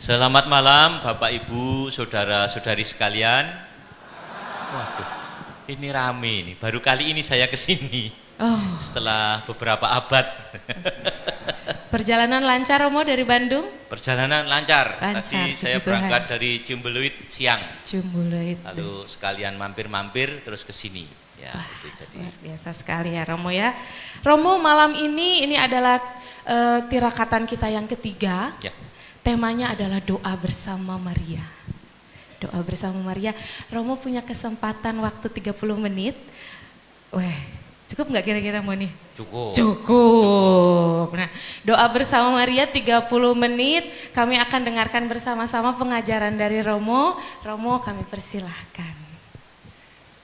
Selamat malam Bapak Ibu, saudara-saudari sekalian. Waduh, ini rame nih. Baru kali ini saya kesini. Setelah beberapa abad. Perjalanan lancar Romo dari Bandung? Perjalanan lancar. Tadi saya berangkat Tuhan. dari Ciumbeluit siang. Ciumbeluit. Lalu sekalian mampir-mampir terus ke sini. Ya, itu jadi. Luar biasa sekali ya Romo ya. Romo, malam ini adalah tirakatan kita yang ketiga. Ya. Temanya adalah doa bersama Maria. Doa bersama Maria. Romo punya kesempatan waktu 30 menit. Cukup nggak kira-kira mau nih? Cukup. Nah, doa bersama Maria 30 menit. Kami akan dengarkan bersama-sama pengajaran dari Romo. Romo, kami persilahkan.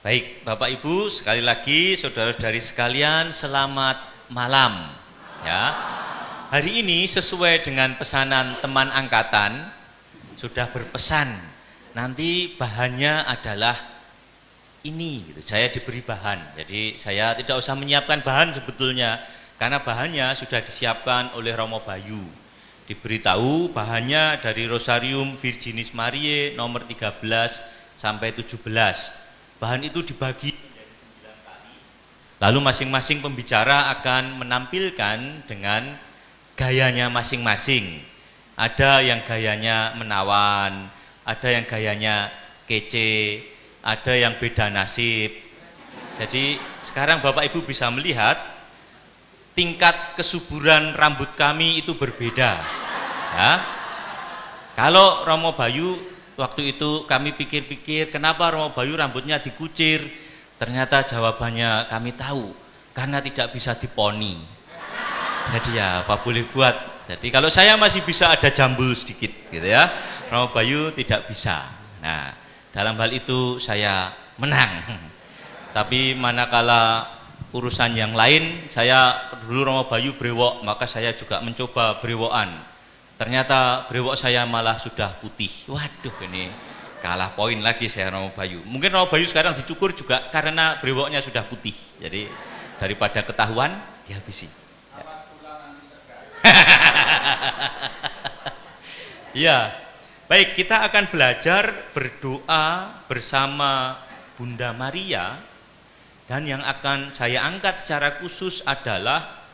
Baik, Bapak Ibu, sekali lagi saudara-saudari sekalian, selamat malam. Ya. Hari ini sesuai dengan pesanan teman angkatan, sudah berpesan, nanti bahannya adalah ini, gitu. Saya diberi bahan, jadi saya tidak usah menyiapkan bahan sebetulnya, karena bahannya sudah disiapkan oleh Romo Bayu. Diberitahu bahannya dari Rosarium Virginis Mariae nomor 13 sampai 17. Bahan itu dibagi menjadi 9 kali, lalu masing-masing pembicara akan menampilkan dengan gayanya masing-masing. Ada yang gayanya menawan, ada yang gayanya kece, ada yang beda nasib. Jadi sekarang Bapak Ibu bisa melihat tingkat kesuburan rambut kami itu berbeda. Ya. Kalau Romo Bayu waktu itu kami pikir-pikir kenapa Romo Bayu rambutnya dikucir. Ternyata jawabannya kami tahu, karena tidak bisa diponi. Jadi ya apa boleh buat. Jadi kalau saya masih bisa ada jambul sedikit gitu ya, Romo Bayu tidak bisa. Nah, dalam hal itu saya menang. Tapi manakala urusan yang lain, saya dulu Romo Bayu brewok, maka saya juga mencoba brewokan. Ternyata brewok saya malah sudah putih. Waduh, ini kalah poin lagi saya Romo Bayu. Mungkin Romo Bayu sekarang dicukur juga karena brewoknya sudah putih. Jadi daripada ketahuan dihabisi. Ya, baik, kita akan belajar berdoa bersama Bunda Maria, dan yang akan saya angkat secara khusus adalah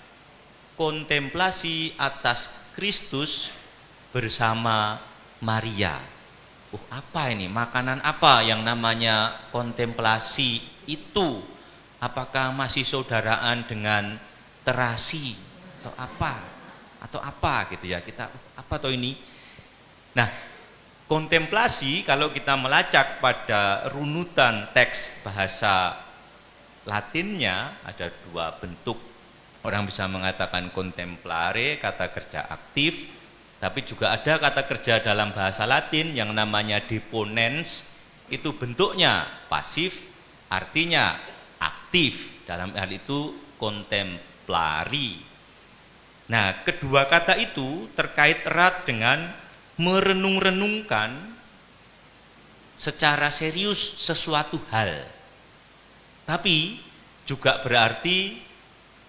kontemplasi atas Kristus bersama Maria. Apa ini? Makanan apa yang namanya kontemplasi itu? Apakah masih saudaraan dengan terasi atau apa? Atau apa gitu ya, kita apa toh ini. Nah, kontemplasi kalau kita melacak pada runutan teks bahasa Latinnya ada dua bentuk. Orang bisa mengatakan contemplare, kata kerja aktif, tapi juga ada kata kerja dalam bahasa Latin yang namanya deponens, itu bentuknya pasif, artinya aktif. Dalam hal itu contemplari. Nah, kedua kata itu terkait erat dengan merenung-renungkan secara serius sesuatu hal. Tapi juga berarti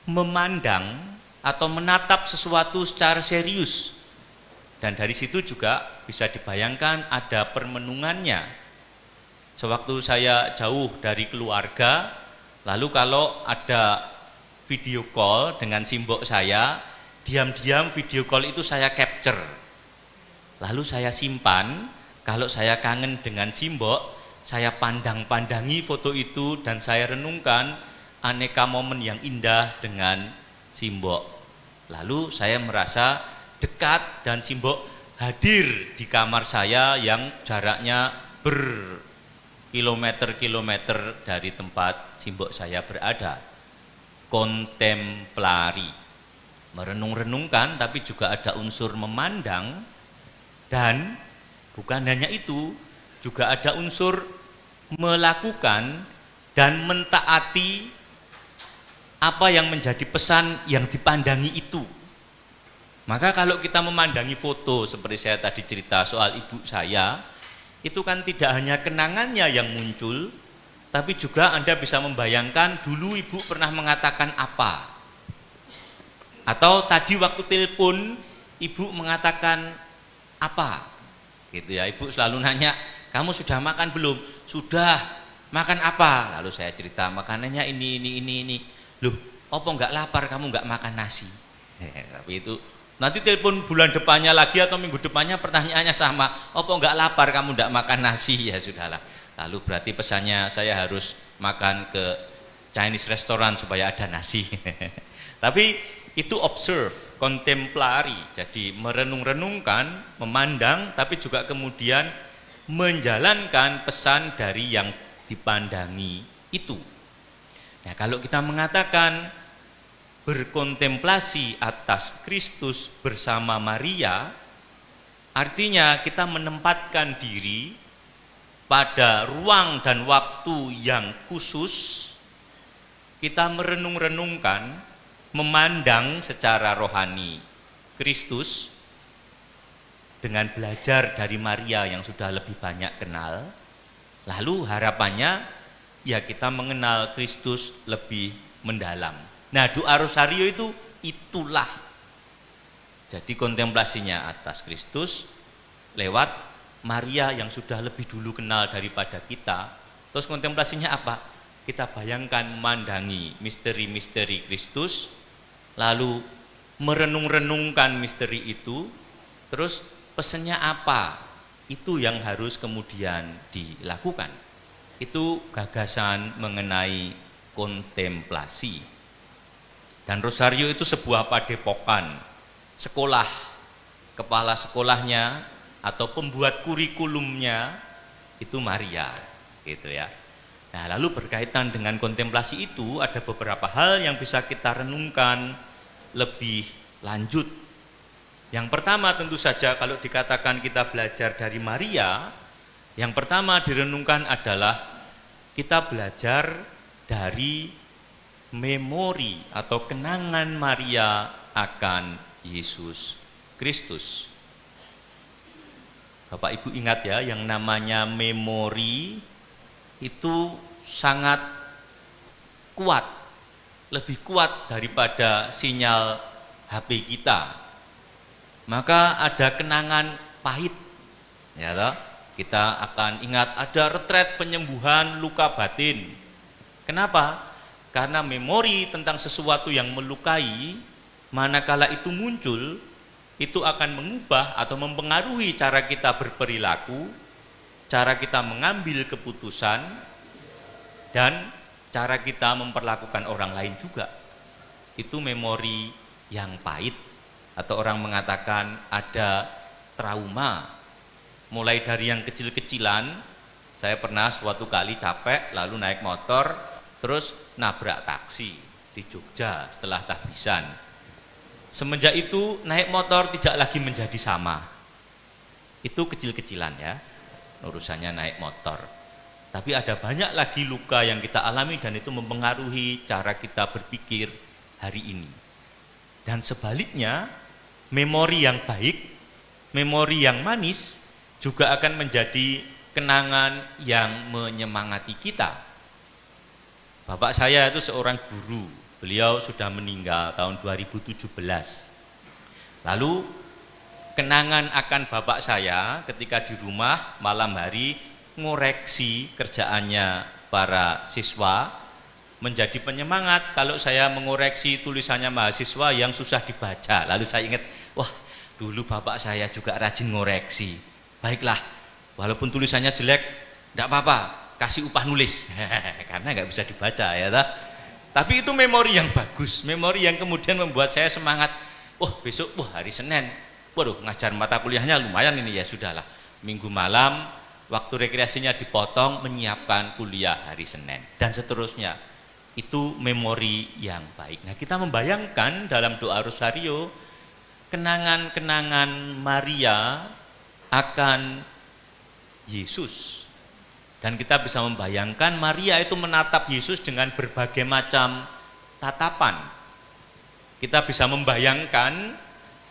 memandang atau menatap sesuatu secara serius. Dan dari situ juga bisa dibayangkan ada permenungannya. Sewaktu saya jauh dari keluarga, lalu kalau ada video call dengan simbok saya, diam-diam video call itu saya capture. Lalu saya simpan, kalau saya kangen dengan simbok, saya pandang-pandangi foto itu dan saya renungkan aneka momen yang indah dengan simbok. Lalu saya merasa dekat dan simbok hadir di kamar saya yang jaraknya berkilometer-kilometer dari tempat simbok saya berada. Kontemplari. Merenung-renungkan, tapi juga ada unsur memandang, dan bukan hanya itu, juga ada unsur melakukan dan mentaati apa yang menjadi pesan yang dipandangi itu. Maka kalau kita memandangi foto seperti saya tadi cerita soal ibu saya, itu kan tidak hanya kenangannya yang muncul, tapi juga Anda bisa membayangkan dulu ibu pernah mengatakan apa. Atau tadi waktu telepon ibu mengatakan apa. gitu ya. Ibu selalu nanya, kamu sudah makan belum? Sudah. Makan apa? Lalu saya cerita, makanannya ini. Loh, apa enggak lapar kamu enggak makan nasi? Tapi itu nanti telepon bulan depannya lagi atau minggu depannya pertanyaannya sama, apa enggak lapar kamu enggak makan nasi? Ya sudahlah. Lalu berarti pesannya saya harus makan ke Chinese restoran supaya ada nasi. Tapi itu observe, kontemplari, jadi merenung-renungkan, memandang, tapi juga kemudian menjalankan pesan dari yang dipandangi itu. Nah, kalau kita mengatakan berkontemplasi atas Kristus bersama Maria, artinya kita menempatkan diri pada ruang dan waktu yang khusus, kita merenung-renungkan, memandang secara rohani Kristus dengan belajar dari Maria yang sudah lebih banyak kenal. Lalu harapannya ya kita mengenal Kristus lebih mendalam. Nah, doa rosario itulah. Jadi kontemplasinya atas Kristus lewat Maria yang sudah lebih dulu kenal daripada kita. Terus kontemplasinya apa? Kita bayangkan memandangi misteri-misteri Kristus, lalu merenung-renungkan misteri itu, terus pesannya apa? Itu yang harus kemudian dilakukan. Itu gagasan mengenai kontemplasi. Dan rosario itu sebuah padepokan, sekolah, kepala sekolahnya atau pembuat kurikulumnya itu Maria, gitu ya. Nah, lalu berkaitan dengan kontemplasi itu ada beberapa hal yang bisa kita renungkan lebih lanjut. Yang pertama tentu saja kalau dikatakan kita belajar dari Maria, yang pertama direnungkan adalah kita belajar dari memori atau kenangan Maria akan Yesus Kristus. Bapak Ibu ingat ya, yang namanya memori itu sangat kuat, lebih kuat daripada sinyal HP kita. Maka ada kenangan pahit, ya toh? Kita akan ingat ada retret penyembuhan luka batin. Kenapa? Karena memori tentang sesuatu yang melukai, manakala itu muncul, itu akan mengubah atau mempengaruhi cara kita berperilaku, cara kita mengambil keputusan, dan cara kita memperlakukan orang lain juga. Itu memori yang pahit. Atau orang mengatakan ada trauma. Mulai dari yang kecil-kecilan, saya pernah suatu kali capek lalu naik motor terus nabrak taksi di Jogja setelah tahbisan. Semenjak itu naik motor tidak lagi menjadi sama. Itu kecil-kecilan ya, urusannya naik motor. Tapi ada banyak lagi luka yang kita alami dan itu mempengaruhi cara kita berpikir hari ini. Dan sebaliknya, memori yang baik, memori yang manis juga akan menjadi kenangan yang menyemangati kita. Bapak saya itu seorang guru, beliau sudah meninggal tahun 2017. Lalu kenangan akan bapak saya ketika di rumah malam hari ngoreksi kerjaannya para siswa, menjadi penyemangat kalau saya mengoreksi tulisannya mahasiswa yang susah dibaca. Lalu saya ingat, wah dulu bapak saya juga rajin ngoreksi. Baiklah, walaupun tulisannya jelek, tidak apa-apa, kasih upah nulis. Karena nggak bisa dibaca ya. Tapi itu memori yang bagus, memori yang kemudian membuat saya semangat. Wah besok, hari Senin, waduh ngajar mata kuliahnya lumayan ini ya sudahlah. Minggu malam, waktu rekreasinya dipotong, menyiapkan kuliah hari Senin. Dan seterusnya. Itu memori yang baik. Nah, kita membayangkan dalam doa rosario kenangan-kenangan Maria akan Yesus. Dan kita bisa membayangkan Maria itu menatap Yesus dengan berbagai macam tatapan. Kita bisa membayangkan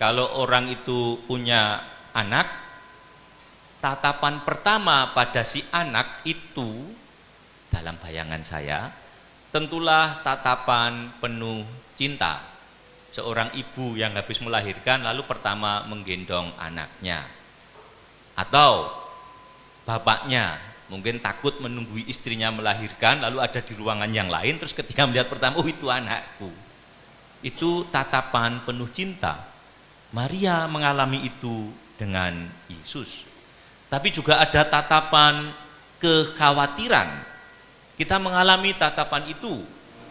kalau orang itu punya anak, tatapan pertama pada si anak itu dalam bayangan saya tentulah tatapan penuh cinta. Seorang ibu yang habis melahirkan lalu pertama menggendong anaknya. Atau bapaknya mungkin takut menunggu istrinya melahirkan, lalu ada di ruangan yang lain, terus ketika melihat pertama, oh itu anakku. Itu tatapan penuh cinta. Maria mengalami itu dengan Yesus. Tapi juga ada tatapan kekhawatiran. Kita mengalami tatapan itu.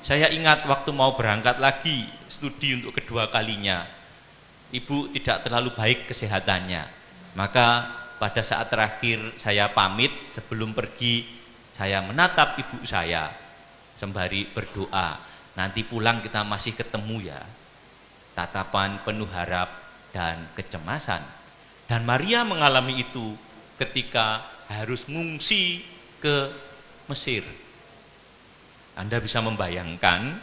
Saya ingat waktu mau berangkat lagi studi untuk kedua kalinya, ibu tidak terlalu baik kesehatannya. Maka pada saat terakhir saya pamit, sebelum pergi saya menatap ibu saya sembari berdoa, nanti pulang kita masih ketemu ya. Tatapan penuh harap dan kecemasan. Dan Maria mengalami itu ketika harus ngungsi ke Mesir. Anda bisa membayangkan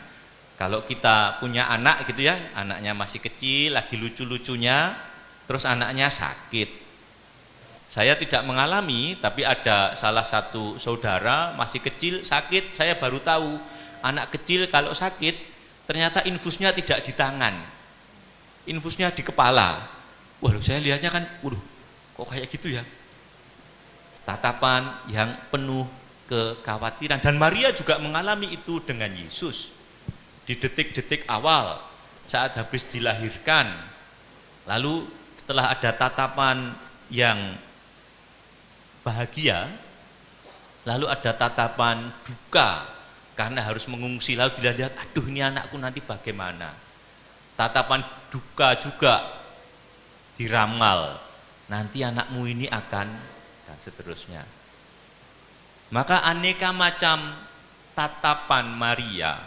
kalau kita punya anak gitu ya, anaknya masih kecil, lagi lucu-lucunya, terus anaknya sakit. Saya tidak mengalami, tapi ada salah satu saudara masih kecil sakit, saya baru tahu anak kecil kalau sakit ternyata infusnya tidak di tangan, infusnya di kepala. Waduh, saya lihatnya kan, waduh, kok kayak gitu ya? Tatapan yang penuh kekhawatiran. Dan Maria juga mengalami itu dengan Yesus. Di detik-detik awal saat habis dilahirkan, lalu setelah ada tatapan yang bahagia, lalu ada tatapan duka karena harus mengungsi, lalu dia lihat, aduh ini anakku nanti bagaimana. Tatapan duka juga diramal, nanti anakmu ini akan, dan seterusnya. Maka aneka macam tatapan Maria,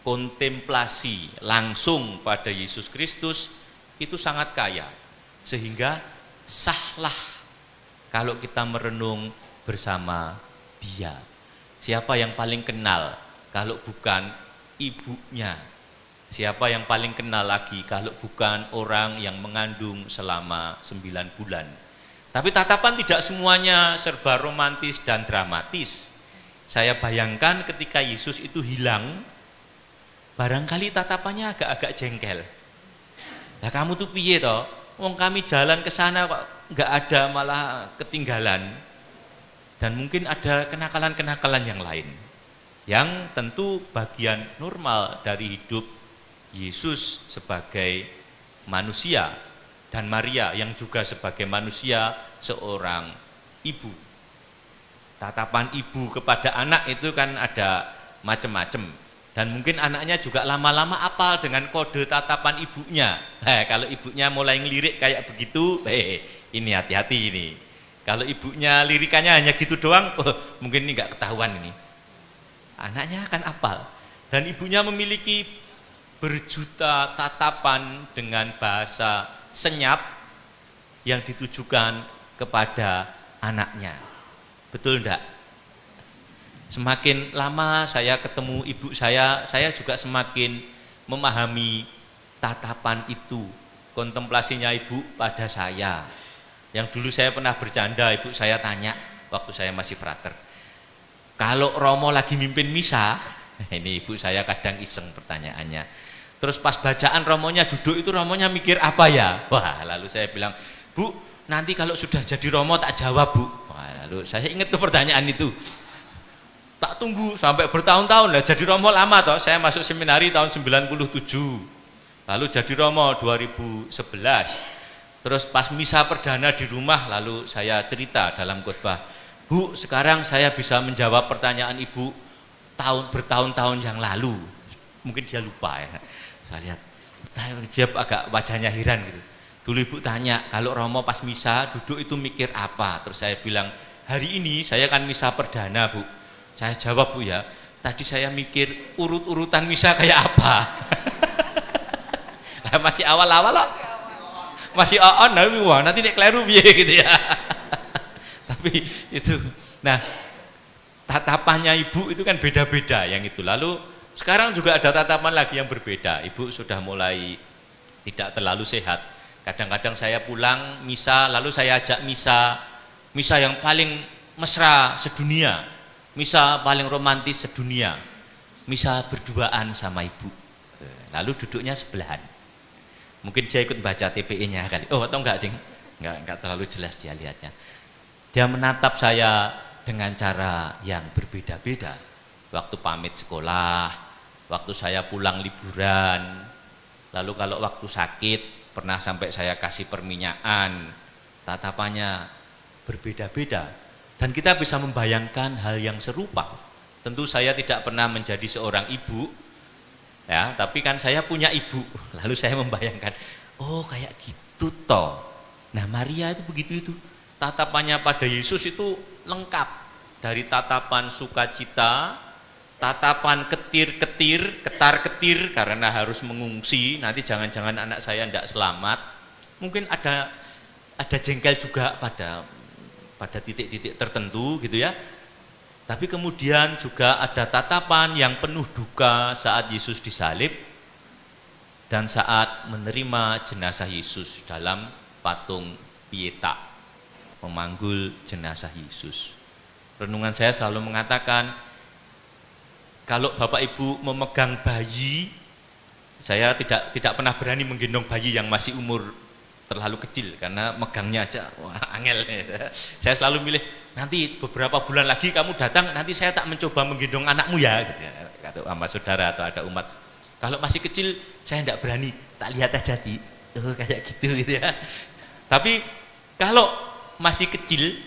kontemplasi langsung pada Yesus Kristus itu sangat kaya, sehingga sahlah kalau kita merenung bersama dia. Siapa yang paling kenal kalau bukan ibunya? Siapa yang paling kenal lagi kalau bukan orang yang mengandung selama 9 bulan? Tapi tatapan tidak semuanya serba romantis dan dramatis. Saya bayangkan ketika Yesus itu hilang, barangkali tatapannya agak-agak jengkel. Nah kamu tuh piye toh? Wong kami jalan ke sana kok nggak ada, malah ketinggalan. Dan mungkin ada kenakalan-kenakalan yang lain, yang tentu bagian normal dari hidup Yesus sebagai manusia, dan Maria yang juga sebagai manusia, seorang ibu. Tatapan ibu kepada anak itu kan ada macam-macam, dan mungkin anaknya juga lama-lama apal dengan kode tatapan ibunya. Kalau ibunya mulai ngelirik kayak begitu, ini hati-hati ini. Kalau ibunya lirikannya hanya gitu doang, mungkin ini nggak ketahuan ini. Anaknya akan apal, dan ibunya memiliki berjuta tatapan dengan bahasa senyap yang ditujukan kepada anaknya. Betul enggak? Semakin lama saya ketemu ibu saya juga semakin memahami tatapan itu, kontemplasinya ibu pada saya. Yang dulu saya pernah bercanda, ibu saya tanya waktu saya masih frater, kalau Romo lagi mimpin misa, ini ibu saya kadang iseng pertanyaannya, terus pas bacaan Romonya duduk itu, Romonya mikir apa ya? Wah, lalu saya bilang, Bu, nanti kalau sudah jadi Romo tak jawab, Bu. Wah, lalu saya ingat tuh pertanyaan itu. Tak tunggu sampai bertahun-tahun lah, jadi Romo lama toh. Saya masuk seminari tahun 97. Lalu jadi Romo 2011. Terus pas misa perdana di rumah, lalu saya cerita dalam khotbah, Bu, sekarang saya bisa menjawab pertanyaan Ibu bertahun-tahun yang lalu. Mungkin dia lupa ya. Saya lihat, dia agak wajahnya heran gitu. Dulu Ibu tanya, kalau Romo pas misa duduk itu mikir apa? Terus saya bilang, hari ini saya kan misa perdana, Bu. Saya jawab, Bu ya, tadi saya mikir urut-urutan misa kayak apa. Masih awal-awal loh. Masih on, nanti nek kleru piye gitu ya. Tapi itu, nah tatapannya ibu itu kan beda-beda yang itu. Lalu sekarang juga ada tatapan lagi yang berbeda. Ibu sudah mulai tidak terlalu sehat. Kadang-kadang saya pulang misa, lalu saya ajak misa yang paling mesra sedunia, misa paling romantis sedunia, misa berduaan sama ibu. Lalu duduknya sebelahan. Mungkin dia ikut baca TPE-nya kali. Oh, atau enggak, Cing? nggak terlalu jelas dia lihatnya. Dia menatap saya dengan cara yang berbeda-beda. Waktu pamit sekolah, waktu saya pulang liburan, lalu kalau waktu sakit pernah sampai saya kasih perminyakan, tatapannya berbeda-beda. Dan kita bisa membayangkan hal yang serupa. Tentu saya tidak pernah menjadi seorang ibu, ya, tapi kan saya punya ibu. Lalu saya membayangkan, oh kayak gitu toh. Nah Maria itu begitu itu. Tatapannya pada Yesus itu lengkap. Dari tatapan sukacita, tatapan ketir-ketir, ketar-ketir karena harus mengungsi, nanti jangan-jangan anak saya tidak selamat. Mungkin ada jengkel juga pada titik-titik tertentu gitu ya. Tapi kemudian juga ada tatapan yang penuh duka saat Yesus disalib dan saat menerima jenazah Yesus dalam patung Pieta, memanggul jenazah Yesus. Renungan saya selalu mengatakan, kalau Bapak Ibu memegang bayi, saya tidak pernah berani menggendong bayi yang masih umur terlalu kecil karena megangnya aja wah, angel. Saya selalu milih, nanti beberapa bulan lagi kamu datang, nanti saya tak mencoba menggendong anakmu ya, gitu ya, kata sama saudara atau ada umat. Kalau masih kecil saya tidak berani, tak lihat aja kayak gitu ya. Tapi kalau masih kecil,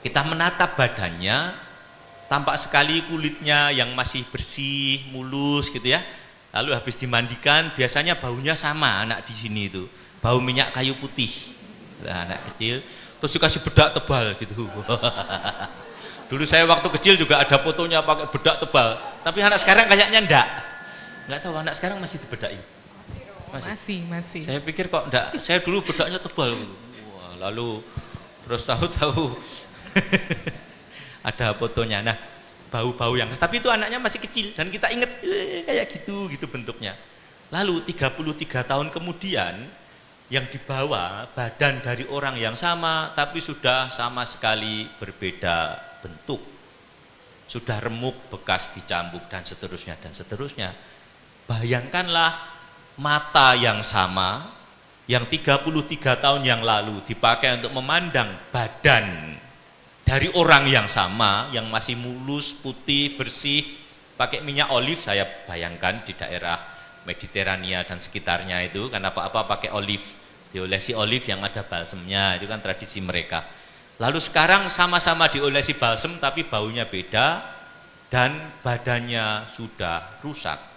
kita menatap badannya, tampak sekali kulitnya yang masih bersih, mulus gitu ya. Lalu habis dimandikan, biasanya baunya sama anak di sini itu, bau minyak kayu putih. Nah, anak kecil, terus dikasih bedak tebal gitu. Dulu saya waktu kecil juga ada fotonya pakai bedak tebal, tapi anak sekarang kayaknya enggak tahu anak sekarang masih dibedakin. Masih. Saya pikir kok enggak, saya dulu bedaknya tebal gitu. Wah, lalu terus tahu-tahu ada fotonya. Nah, bau-bau yang, tapi itu anaknya masih kecil dan kita ingat kayak gitu bentuknya. Lalu 33 tahun kemudian yang dibawa badan dari orang yang sama tapi sudah sama sekali berbeda bentuk. Sudah remuk, bekas dicambuk dan seterusnya. Bayangkanlah mata yang sama yang 33 tahun yang lalu dipakai untuk memandang badan dari orang yang sama, yang masih mulus, putih, bersih, pakai minyak olive. Saya bayangkan di daerah Mediterania dan sekitarnya itu, karena apa-apa pakai olive, diolesi olive yang ada balsemnya, itu kan tradisi mereka. Lalu sekarang sama-sama diolesi balsem tapi baunya beda dan badannya sudah rusak.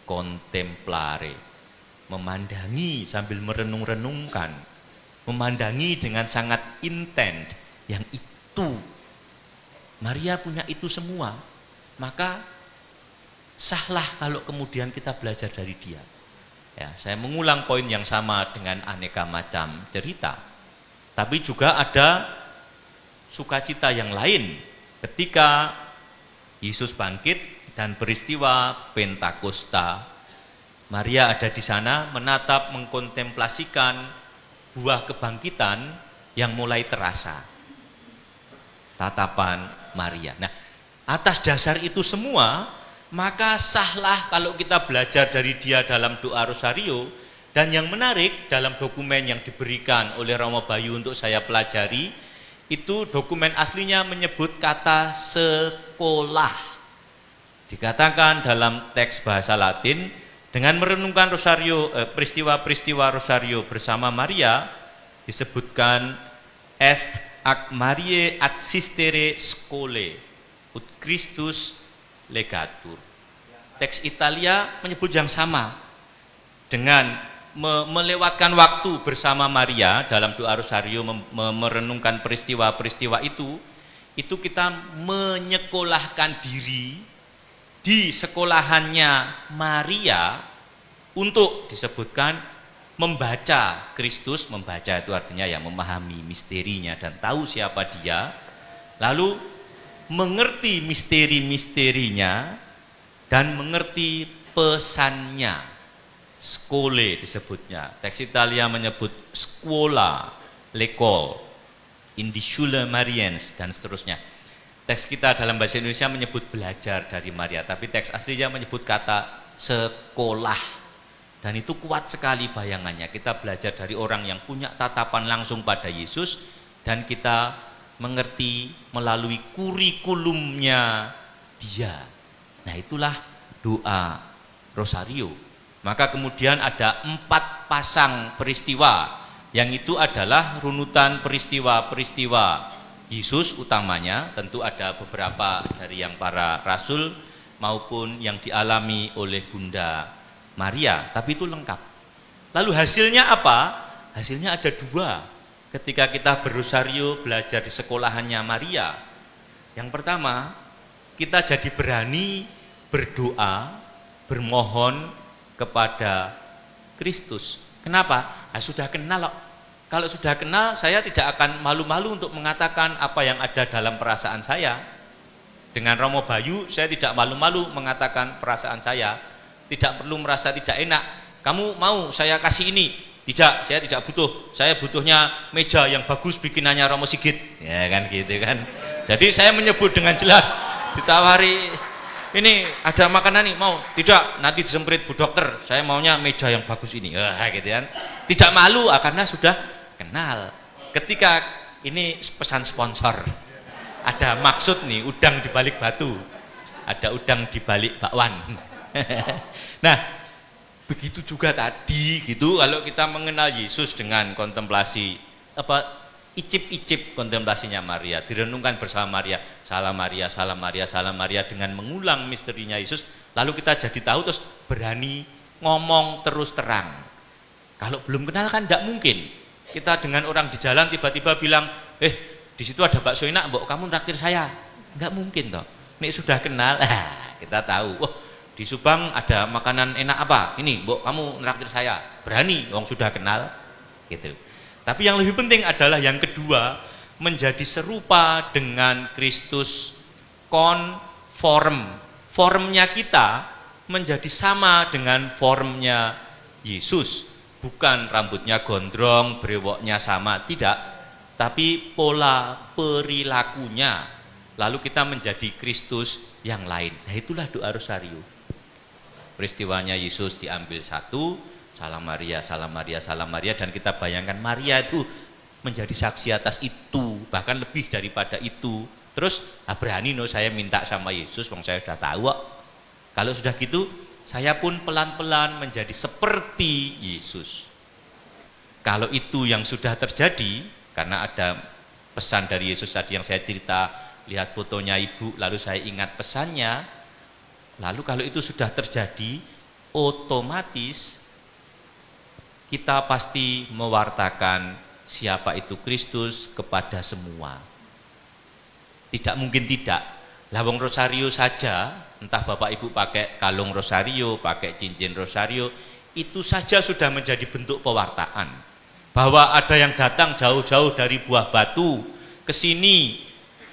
Kontemplare, memandangi sambil merenung-renungkan, memandangi dengan sangat intent. Yang itu Maria punya itu semua, maka sahlah kalau kemudian kita belajar dari dia. Ya, saya mengulang poin yang sama dengan aneka macam cerita, tapi juga ada sukacita yang lain ketika Yesus bangkit dan peristiwa Pentakosta. Maria ada di sana menatap, mengkontemplasikan buah kebangkitan yang mulai terasa. Tatapan Maria. Nah, atas dasar itu semua, maka sahlah kalau kita belajar dari dia dalam doa rosario. Dan yang menarik dalam dokumen yang diberikan oleh Romo Bayu untuk saya pelajari, itu dokumen aslinya menyebut kata sekolah. Dikatakan dalam teks bahasa Latin, dengan merenungkan rosario, peristiwa-peristiwa rosario bersama Maria, disebutkan est ac Mariae ad sistere scholae ut Christus legatur. Teks Italia menyebut yang sama, dengan melewatkan waktu bersama Maria dalam doa rosario, merenungkan peristiwa-peristiwa itu kita menyekolahkan diri di sekolahannya Maria untuk disebutkan membaca Kristus. Membaca itu artinya ya memahami misterinya dan tahu siapa dia, lalu mengerti misteri-misterinya dan mengerti pesannya. Skole disebutnya. Teks Italia menyebut scuola, l'école, indicula Mariens dan seterusnya. Teks kita dalam bahasa Indonesia menyebut belajar dari Maria, tapi teks aslinya menyebut kata sekolah. Dan itu kuat sekali bayangannya. Kita belajar dari orang yang punya tatapan langsung pada Yesus, dan kita mengerti melalui kurikulumnya dia. Nah, itulah doa rosario. Maka kemudian ada 4 pasang peristiwa, yang itu adalah runutan peristiwa-peristiwa Yesus utamanya. Tentu ada beberapa dari yang para rasul maupun yang dialami oleh Bunda Maria, tapi itu lengkap. Lalu hasilnya apa? Hasilnya ada 2 ketika kita berosario belajar di sekolahannya Maria. Yang pertama, kita jadi berani berdoa, bermohon kepada Kristus. Kenapa? Nah, sudah kenal loh. Kalau sudah kenal, saya tidak akan malu-malu untuk mengatakan apa yang ada dalam perasaan saya. Dengan Romo Bayu, saya tidak malu-malu mengatakan perasaan saya. Tidak perlu merasa tidak enak. Kamu mau saya kasih ini? Tidak, saya tidak butuh. Saya butuhnya meja yang bagus bikinannya Romo Sigit. Ya kan gitu kan. Jadi saya menyebut dengan jelas. Ditawari, ini ada makanan nih, mau? Tidak, nanti disemprit Bu Dokter, saya maunya meja yang bagus ini. Gitu kan. Tidak malu, karena sudah kenal. Ketika ini pesan sponsor, ada maksud nih, udang di balik batu, ada udang di balik bakwan. Nah, begitu juga tadi gitu, kalau kita mengenal Yesus dengan kontemplasi icip-icip kontemplasinya Maria, direnungkan bersama Maria, salam Maria, salam Maria, salam Maria, dengan mengulang misterinya Yesus, lalu kita jadi tahu, terus berani ngomong terus terang. Kalau belum kenal kan tidak mungkin. Kita dengan orang di jalan tiba-tiba bilang, di situ ada bakso enak, mbok kamu traktir saya. Enggak mungkin toh. Nek sudah kenal, kita tahu. Di Subang ada makanan enak apa? Ini, mbok kamu traktir saya. Berani, wong sudah kenal. Gitu. Tapi yang lebih penting adalah yang kedua, menjadi serupa dengan Kristus, konform. Formnya kita menjadi sama dengan formnya Yesus. Bukan rambutnya gondrong, brewoknya sama, tidak. Tapi pola perilakunya. Lalu kita menjadi Kristus yang lain. Nah, itulah doa rosario. Peristiwanya Yesus diambil satu, salam Maria, salam Maria, salam Maria, dan kita bayangkan Maria itu menjadi saksi atas itu, bahkan lebih daripada itu. Terus berani saya minta sama Yesus, wong saya sudah tahu kok. Kalau sudah gitu, saya pun pelan-pelan menjadi seperti Yesus. Kalau itu yang sudah terjadi, karena ada pesan dari Yesus tadi yang saya cerita, lihat fotonya ibu, lalu saya ingat pesannya. Lalu kalau itu sudah terjadi, otomatis kita pasti mewartakan siapa itu Kristus kepada semua. Tidak mungkin tidak. Lawang rosario saja, entah Bapak Ibu pakai kalung rosario, pakai cincin rosario, itu saja sudah menjadi bentuk pewartaan. Bahwa ada yang datang jauh-jauh dari Buah Batu ke sini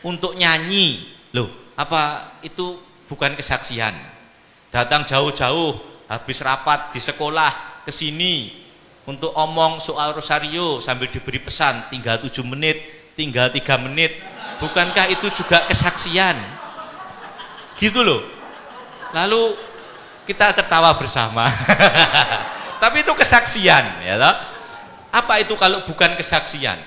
untuk nyanyi. Loh, apa itu bukan kesaksian? Datang jauh-jauh habis rapat di sekolah ke sini untuk omong soal rosario sambil diberi pesan tinggal 7 menit, tinggal 3 menit. Bukankah itu juga kesaksian? Gitu loh. Lalu kita tertawa bersama. Tapi itu kesaksian, ya toh? Apa itu kalau bukan kesaksian?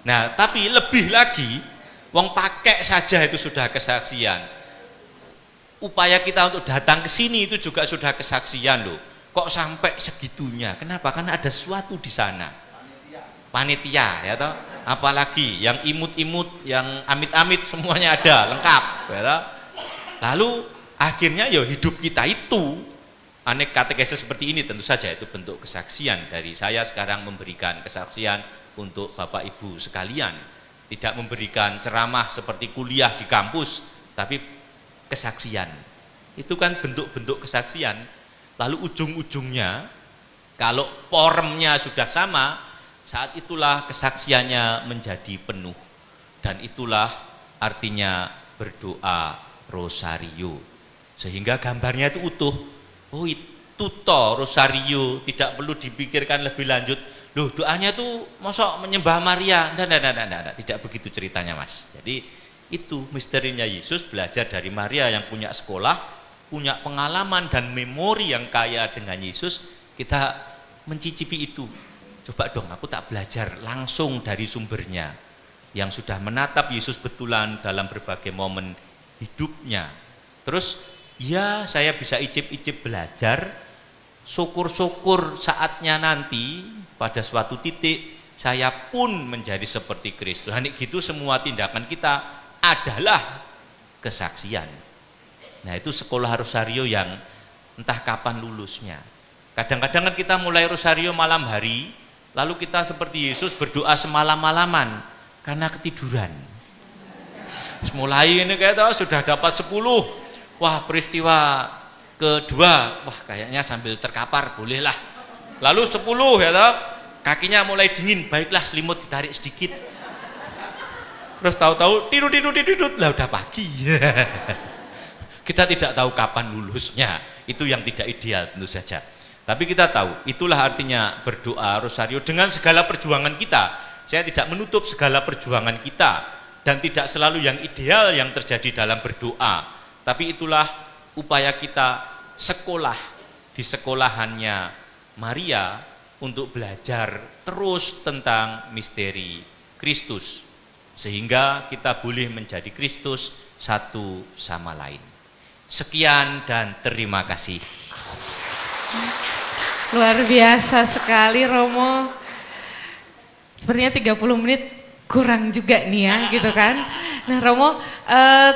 Nah, tapi lebih lagi, wong pakai saja itu sudah kesaksian. Upaya kita untuk datang ke sini itu juga sudah kesaksian loh. Kok sampai segitunya? Kenapa? Karena ada sesuatu di sana. Panitia, ya toh? Apalagi yang imut-imut, yang amit-amit semuanya ada, lengkap, ya toh? Lalu akhirnya ya hidup kita itu aneka katekese seperti ini, tentu saja itu bentuk kesaksian dari saya sekarang memberikan kesaksian untuk Bapak Ibu sekalian. Tidak memberikan ceramah seperti kuliah di kampus, tapi kesaksian. Itu kan bentuk-bentuk kesaksian. Lalu ujung-ujungnya kalau formnya sudah sama, saat itulah kesaksiannya menjadi penuh. Dan itulah artinya berdoa rosario. Sehingga gambarnya itu utuh. Oh, itu toh rosario, tidak perlu dipikirkan lebih lanjut. Loh, doanya tuh mosok menyembah Maria. Tidak, tidak begitu ceritanya, Mas. Jadi itu misterinya Yesus, belajar dari Maria yang punya sekolah, punya pengalaman dan memori yang kaya dengan Yesus. kita mencicipi itu. Coba dong aku tak belajar langsung dari sumbernya yang sudah menatap Yesus betulan dalam berbagai momen hidupnya. Terus ya saya bisa icip-icip belajar, syukur-syukur saatnya nanti pada suatu titik saya pun menjadi seperti Kristus. Nah, gitu semua tindakan kita adalah kesaksian. Nah, itu sekolah rosario yang entah kapan lulusnya. Kadang-kadang kan kita mulai rosario malam hari, lalu kita seperti Yesus berdoa semalam-malaman karena ketiduran. Mulai ini kita sudah dapat 10. Wah, peristiwa kedua, wah kayaknya sambil terkapar bolehlah. Lalu 10 ya toh, kakinya mulai dingin, baiklah selimut ditarik sedikit. Terus tahu-tahu tidur lah udah pagi. Kita tidak tahu kapan lulusnya. Itu yang tidak ideal tentu saja. Tapi kita tahu, itulah artinya berdoa rosario dengan segala perjuangan kita. Saya tidak menutup segala perjuangan kita dan tidak selalu yang ideal yang terjadi dalam berdoa. Tapi itulah upaya kita sekolah di sekolahannya Maria untuk belajar terus tentang misteri Kristus sehingga kita boleh menjadi Kristus satu sama lain. Sekian dan terima kasih. Luar biasa sekali Romo. Sepertinya 30 menit kurang juga nih ya gitu kan. Nah Romo,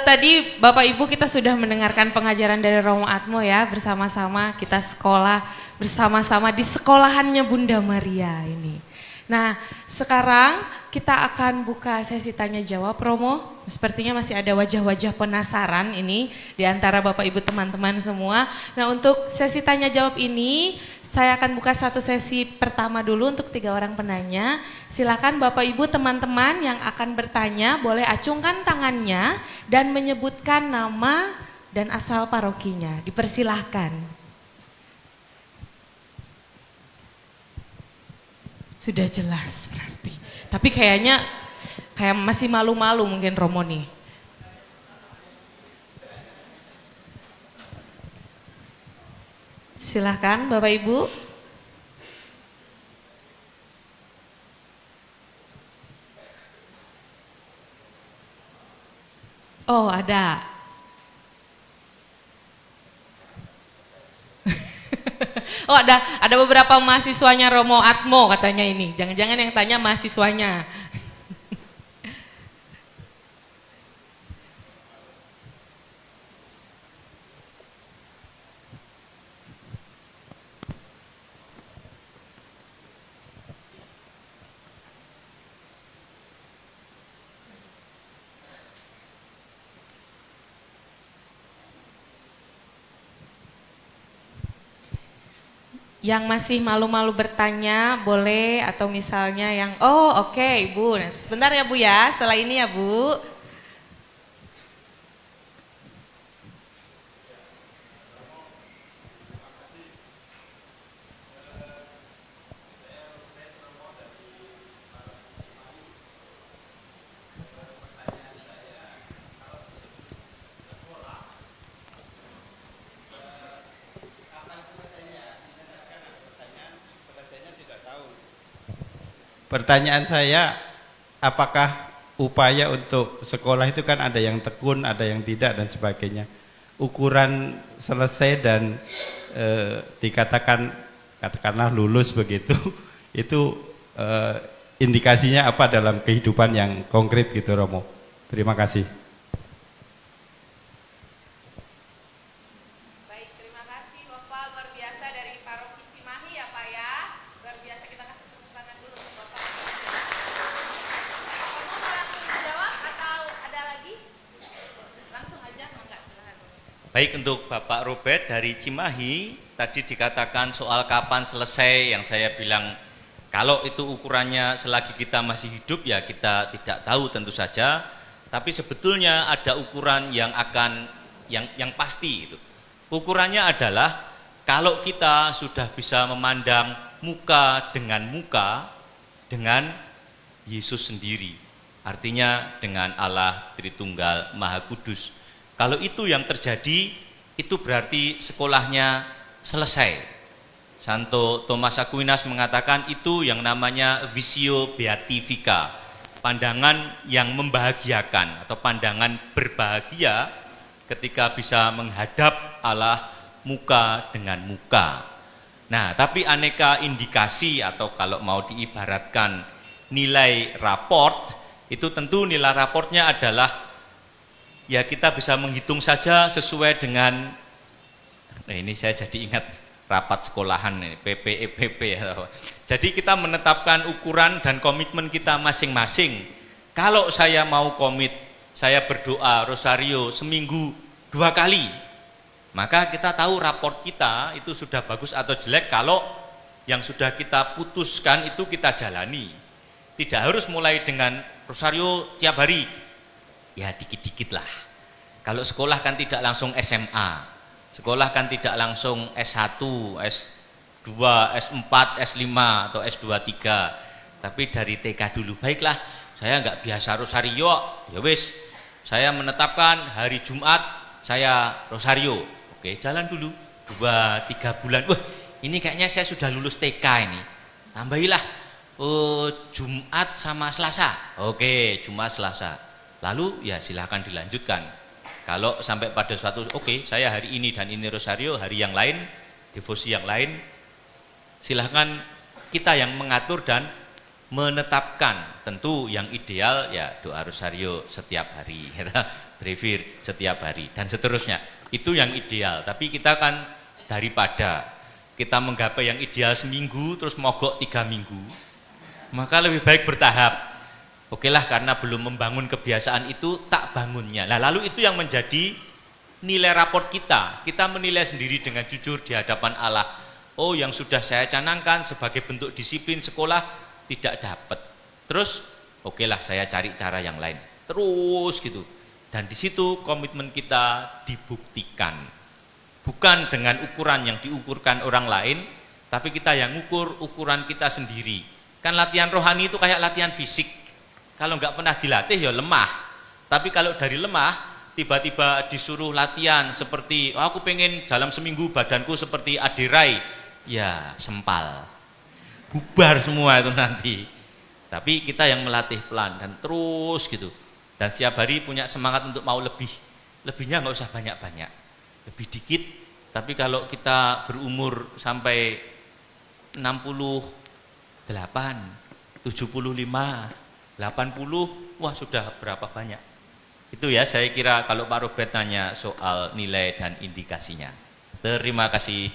tadi Bapak Ibu kita sudah mendengarkan pengajaran dari Romo Atmo ya. Bersama-sama kita sekolah bersama-sama di sekolahannya Bunda Maria ini. Nah sekarang kita akan buka sesi tanya jawab Romo. Sepertinya masih ada wajah-wajah penasaran ini di antara Bapak Ibu teman-teman semua. Nah untuk sesi tanya jawab ini saya akan buka satu sesi pertama dulu untuk 3 orang penanya. Silakan Bapak Ibu teman-teman yang akan bertanya boleh acungkan tangannya dan menyebutkan nama dan asal parokinya. Dipersilahkan. Sudah jelas berarti. Tapi kayaknya kayak masih malu-malu mungkin Romo nih. Silahkan Bapak Ibu. Oh ada. Oh ada beberapa mahasiswanya Romo Atmo katanya ini. Jangan-jangan yang tanya mahasiswanya. Yang masih malu-malu bertanya boleh atau misalnya yang oke, Ibu. Nah, sebentar ya Bu ya, setelah ini ya Bu. Pertanyaan saya, apakah upaya untuk sekolah itu kan ada yang tekun, ada yang tidak dan sebagainya. Ukuran selesai dan katakanlah lulus begitu, itu indikasinya apa dalam kehidupan yang konkret gitu Romo. Terima kasih. Baik, untuk Bapak Robert dari Cimahi, tadi dikatakan soal kapan selesai, yang saya bilang kalau itu ukurannya selagi kita masih hidup ya kita tidak tahu tentu saja, tapi sebetulnya ada ukuran yang pasti itu. Ukurannya adalah kalau kita sudah bisa memandang muka dengan Yesus sendiri, artinya dengan Allah Tritunggal Maha Kudus. Kalau itu yang terjadi, itu berarti sekolahnya selesai. Santo Thomas Aquinas mengatakan itu yang namanya visio beatifica, pandangan yang membahagiakan atau pandangan berbahagia ketika bisa menghadap Allah muka dengan muka. Nah, tapi aneka indikasi atau kalau mau diibaratkan nilai raport, itu tentu nilai raportnya adalah ya kita bisa menghitung saja sesuai dengan, nah ini saya jadi ingat rapat sekolahan ini, PPEPP ya. Jadi kita menetapkan ukuran dan komitmen kita masing-masing. Kalau saya mau komit, saya berdoa rosario seminggu 2 kali, maka kita tahu raport kita itu sudah bagus atau jelek kalau yang sudah kita putuskan itu kita jalani. Tidak harus mulai dengan rosario tiap hari, ya dikit-dikit lah. Kalau sekolah kan tidak langsung SMA, sekolah kan tidak langsung S1, S2, S4, S5 atau S2, 3. Tapi dari TK dulu, baiklah saya nggak biasa rosario, ya wis saya menetapkan hari Jumat saya rosario. Oke, jalan dulu 2-3 bulan. Wah, ini kayaknya saya sudah lulus TK ini. Tambahilah Jumat sama Selasa. Oke, Jumat Selasa. Lalu ya silahkan dilanjutkan. Kalau sampai pada suatu, oke, saya hari ini dan ini rosario, hari yang lain, devosi yang lain, silahkan kita yang mengatur dan menetapkan. Tentu yang ideal ya doa rosario setiap hari, brevir setiap hari, dan seterusnya. Itu yang ideal. Tapi kita kan daripada kita menggapai yang ideal seminggu, terus mogok 3 minggu, maka lebih baik bertahap. Oke lah, karena belum membangun kebiasaan itu, tak bangunnya. Nah, lalu itu yang menjadi nilai raport kita. Kita menilai sendiri dengan jujur di hadapan Allah. Oh, yang sudah saya canangkan sebagai bentuk disiplin sekolah tidak dapat. Terus, oke lah, saya cari cara yang lain. Terus gitu. Dan di situ komitmen kita dibuktikan. Bukan dengan ukuran yang diukurkan orang lain, tapi kita yang ukur ukuran kita sendiri. Kan latihan rohani itu kayak latihan fisik. Kalau nggak pernah dilatih ya lemah. Tapi kalau dari lemah tiba-tiba disuruh latihan seperti aku pengen dalam seminggu badanku seperti Adirai, ya sempal, bubar semua itu nanti. Tapi kita yang melatih pelan dan terus gitu, dan setiap hari punya semangat untuk mau lebih. Lebihnya nggak usah banyak-banyak, lebih dikit. Tapi kalau kita berumur sampai 68, 75, 80, wah sudah berapa banyak. Itu ya saya kira kalau Pak Robert tanya soal nilai dan indikasinya. Terima kasih.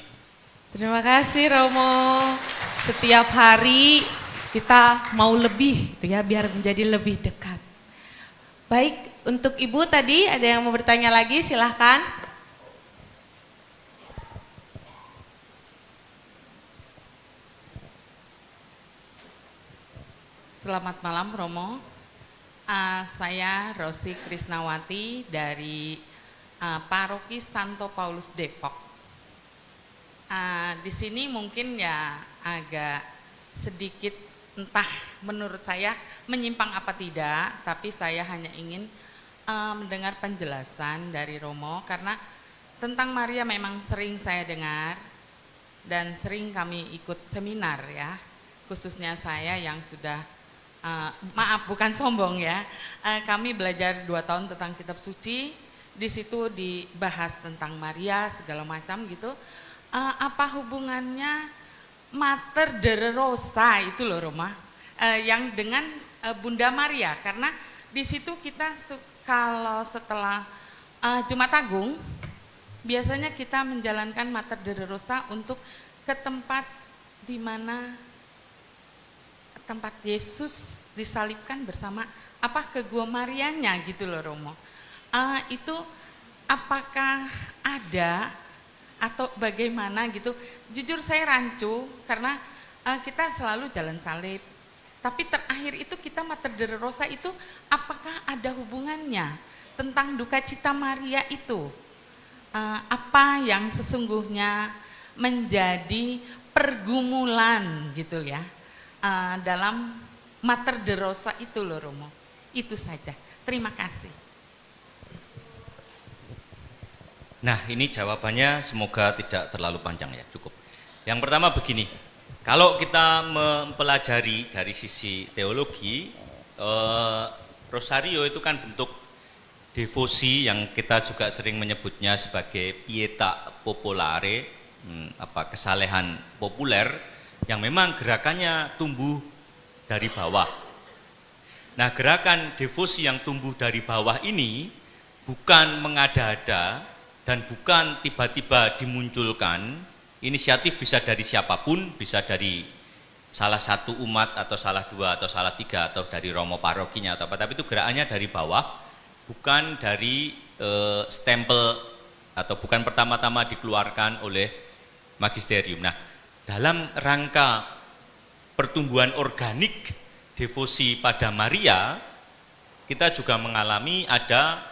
Terima kasih Romo. Setiap hari kita mau lebih, ya, biar menjadi lebih dekat. Baik, untuk Ibu tadi ada yang mau bertanya lagi, silahkan. Selamat malam Romo. Saya Rosi Krisnawati dari Paroki Santo Paulus Depok. Di sini mungkin ya agak sedikit entah menurut saya menyimpang apa tidak, tapi saya hanya ingin mendengar penjelasan dari Romo karena tentang Maria memang sering saya dengar dan sering kami ikut seminar ya, khususnya saya yang sudah maaf bukan sombong ya, kami belajar 2 tahun tentang kitab suci, di situ dibahas tentang Maria segala macam gitu. Apa hubungannya Mater Dei Rosa itu loh Roma, yang dengan Bunda Maria, karena di situ kita kalau setelah Jumat Agung biasanya kita menjalankan Mater Dei Rosa untuk ke tempat di mana tempat Yesus disalibkan bersama ke Gua Marianya gitu loh Romo. Itu apakah ada atau bagaimana gitu? Jujur saya rancu karena kita selalu jalan salib. Tapi terakhir itu kita Mater Dei Rosa itu apakah ada hubungannya tentang duka cita Maria itu? Apa yang sesungguhnya menjadi pergumulan gitu ya? Dalam Mater Dei Rosa itu loh Romo. Itu saja. Terima kasih. Nah, ini jawabannya semoga tidak terlalu panjang ya, cukup. Yang pertama begini, kalau kita mempelajari dari sisi teologi, rosario itu kan bentuk devosi yang kita juga sering menyebutnya sebagai pieta popolare, kesalehan populer yang memang gerakannya tumbuh dari bawah. Nah, gerakan devosi yang tumbuh dari bawah ini bukan mengada-ada dan bukan tiba-tiba dimunculkan. Inisiatif bisa dari siapapun, bisa dari salah satu umat atau salah dua atau salah tiga atau dari romo parokinya atau apa, tapi itu gerakannya dari bawah, bukan dari stempel atau bukan pertama-tama dikeluarkan oleh magisterium. Nah, dalam rangka pertumbuhan organik devosi pada Maria, kita juga mengalami ada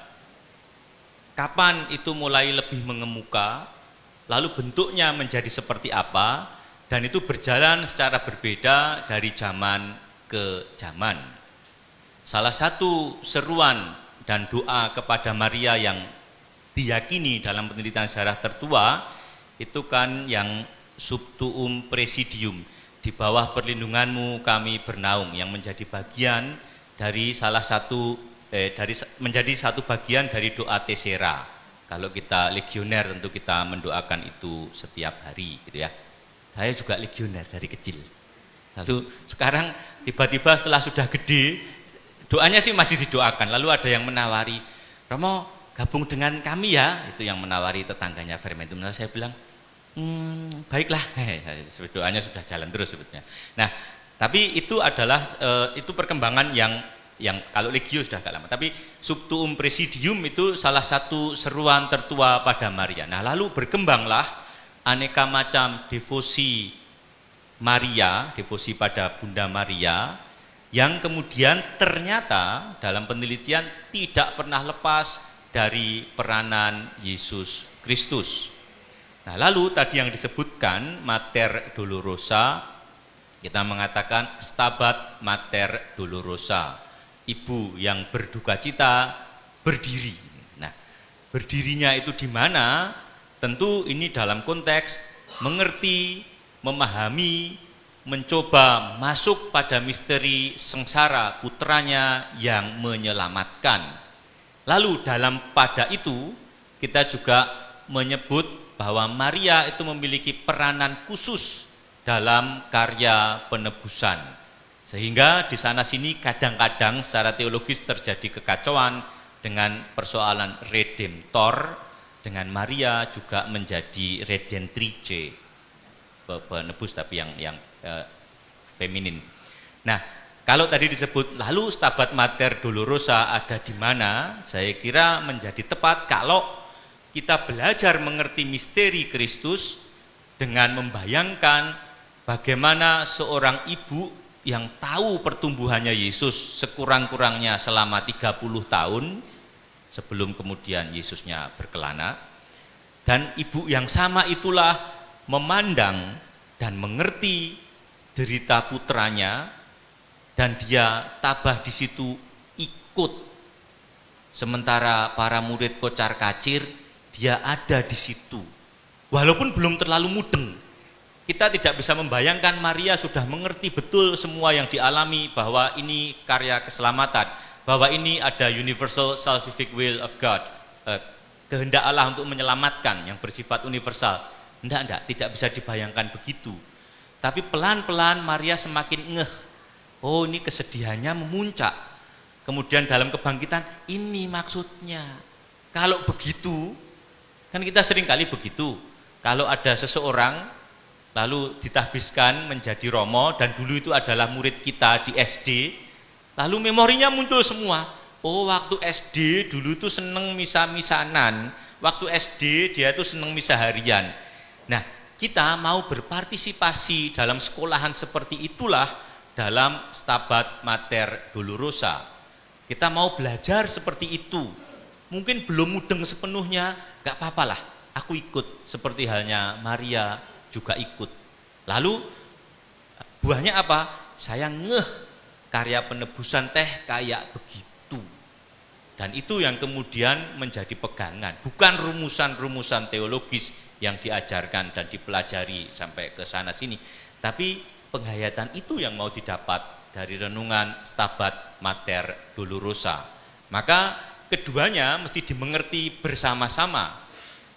kapan itu mulai lebih mengemuka, lalu bentuknya menjadi seperti apa, dan itu berjalan secara berbeda dari zaman ke zaman. Salah satu seruan dan doa kepada Maria yang diyakini dalam penelitian sejarah tertua, itu kan yang Subtuum Presidium, di bawah perlindunganmu kami bernaung, yang menjadi bagian dari salah satu menjadi satu bagian dari doa Tesera. Kalau kita legioner tentu kita mendoakan itu setiap hari gitu ya. Saya juga legioner dari kecil. Lalu sekarang tiba-tiba setelah sudah gede, doanya sih masih didoakan. Lalu ada yang menawari, Romo gabung dengan kami ya, itu yang menawari tetangganya Fermentum. Lalu saya bilang, baiklah, doanya sudah jalan terus sebetulnya. Nah, tapi itu adalah itu perkembangan yang kalau legio sudah agak lama, tapi Subtuum Presidium itu salah satu seruan tertua pada Maria. Nah, lalu berkembanglah aneka macam devosi Maria, devosi pada Bunda Maria, yang kemudian ternyata dalam penelitian tidak pernah lepas dari peranan Yesus Kristus. Nah, lalu tadi yang disebutkan Mater Dolorosa, kita mengatakan Stabat Mater Dolorosa, ibu yang berduka cita berdiri. Nah, berdirinya itu di mana? Tentu ini dalam konteks mengerti, memahami, mencoba masuk pada misteri sengsara putranya yang menyelamatkan. Lalu dalam pada itu kita juga menyebut bahwa Maria itu memiliki peranan khusus dalam karya penebusan. Sehingga di sana sini kadang-kadang secara teologis terjadi kekacauan dengan persoalan redemptor, dengan Maria juga menjadi redentrice, penebus tapi yang feminin. Nah, kalau tadi disebut lalu Stabat Mater Dolorosa ada di mana? Saya kira menjadi tepat kalau kita belajar mengerti misteri Kristus dengan membayangkan bagaimana seorang ibu yang tahu pertumbuhannya Yesus sekurang-kurangnya selama 30 tahun sebelum kemudian Yesusnya berkelana, dan ibu yang sama itulah memandang dan mengerti derita putranya, dan dia tabah di situ ikut. Sementara para murid kocar-kacir, dia ada di situ. Walaupun belum terlalu mudeng. Kita tidak bisa membayangkan Maria sudah mengerti betul semua yang dialami, bahwa ini karya keselamatan, bahwa ini ada universal salvific will of God, kehendak Allah untuk menyelamatkan yang bersifat universal. Tidak bisa dibayangkan begitu. Tapi pelan-pelan Maria semakin ngeh, oh ini kesedihannya memuncak. Kemudian dalam kebangkitan, ini maksudnya. Kalau begitu, kan kita sering kali begitu, kalau ada seseorang lalu ditahbiskan menjadi romo, dan dulu itu adalah murid kita di SD, lalu memorinya muncul semua. Oh, waktu SD dulu itu seneng misa-misanan, waktu SD dia itu seneng misa harian. Nah, kita mau berpartisipasi dalam sekolahan seperti itulah dalam Stabat Mater Dolorosa. Kita mau belajar seperti itu. Mungkin belum mudeng sepenuhnya, gak apa-apalah, aku ikut, seperti halnya Maria juga ikut. Lalu buahnya apa? Saya ngeh karya penebusan teh kayak begitu. Dan itu yang kemudian menjadi pegangan, bukan rumusan-rumusan teologis yang diajarkan dan dipelajari sampai ke sana sini, tapi penghayatan itu yang mau didapat dari renungan Stabat Mater Dolorosa. Maka keduanya mesti dimengerti bersama-sama,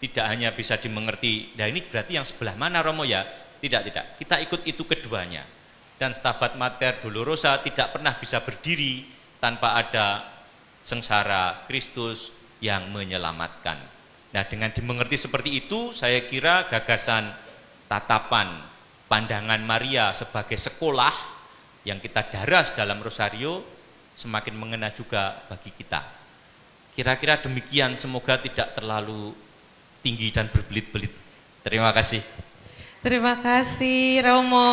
tidak hanya bisa dimengerti, nah ini berarti yang sebelah mana Romo ya? Tidak, kita ikut itu keduanya. Dan Stabat Mater Dolorosa tidak pernah bisa berdiri tanpa ada sengsara Kristus yang menyelamatkan. Nah, dengan dimengerti seperti itu, saya kira gagasan tatapan pandangan Maria sebagai sekolah yang kita daras dalam Rosario semakin mengena juga bagi kita. Kira-kira demikian, semoga tidak terlalu tinggi dan berbelit-belit. Terima kasih. Terima kasih Romo.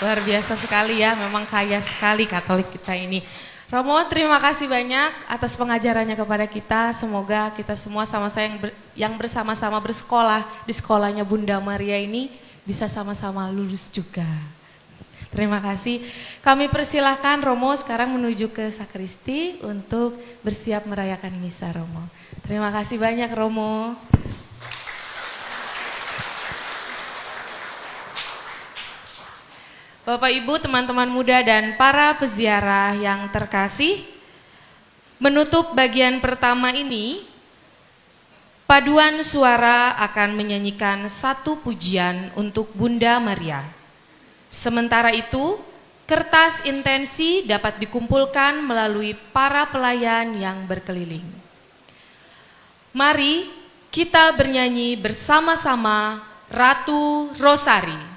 Luar biasa sekali ya, memang kaya sekali Katolik kita ini. Romo, terima kasih banyak atas pengajarannya kepada kita. Semoga kita semua sama-sama yang bersama-sama bersekolah di sekolahnya Bunda Maria ini bisa sama-sama lulus juga. Terima kasih. Kami persilahkan Romo sekarang menuju ke sakristi untuk bersiap merayakan misa Romo. Terima kasih banyak Romo. Bapak Ibu, teman-teman muda dan para peziarah yang terkasih, menutup bagian pertama ini, paduan suara akan menyanyikan satu pujian untuk Bunda Maria. Sementara itu, kertas intensi dapat dikumpulkan melalui para pelayan yang berkeliling. Mari kita bernyanyi bersama-sama Ratu Rosari.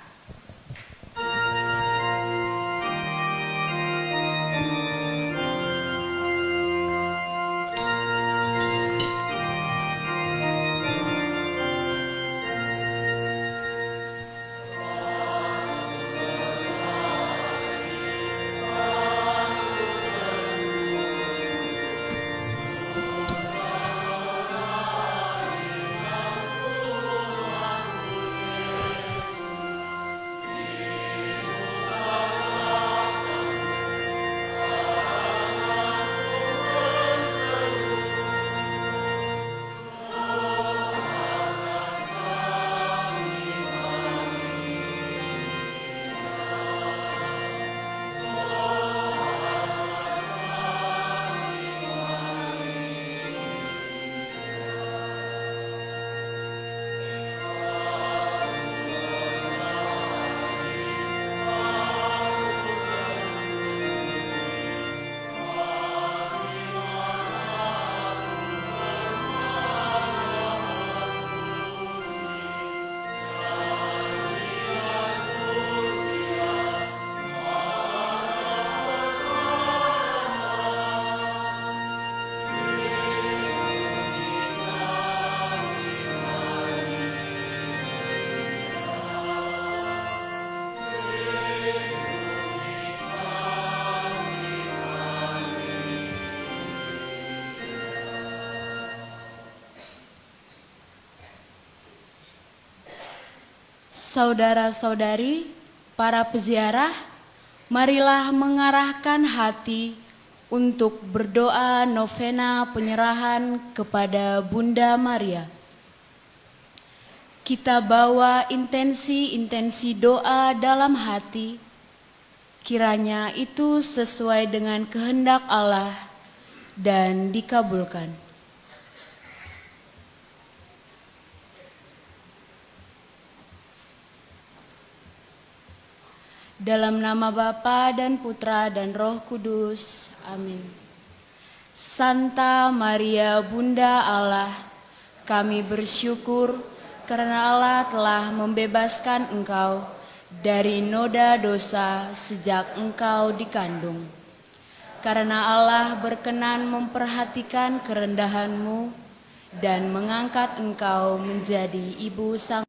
Saudara-saudari, para peziarah, marilah mengarahkan hati untuk berdoa novena penyerahan kepada Bunda Maria. Kita bawa intensi-intensi doa dalam hati, kiranya itu sesuai dengan kehendak Allah dan dikabulkan. Dalam nama Bapa dan Putra dan Roh Kudus. Amin. Santa Maria Bunda Allah, kami bersyukur karena Allah telah membebaskan Engkau dari noda dosa sejak Engkau dikandung. Karena Allah berkenan memperhatikan kerendahan-Mu dan mengangkat Engkau menjadi ibu Sang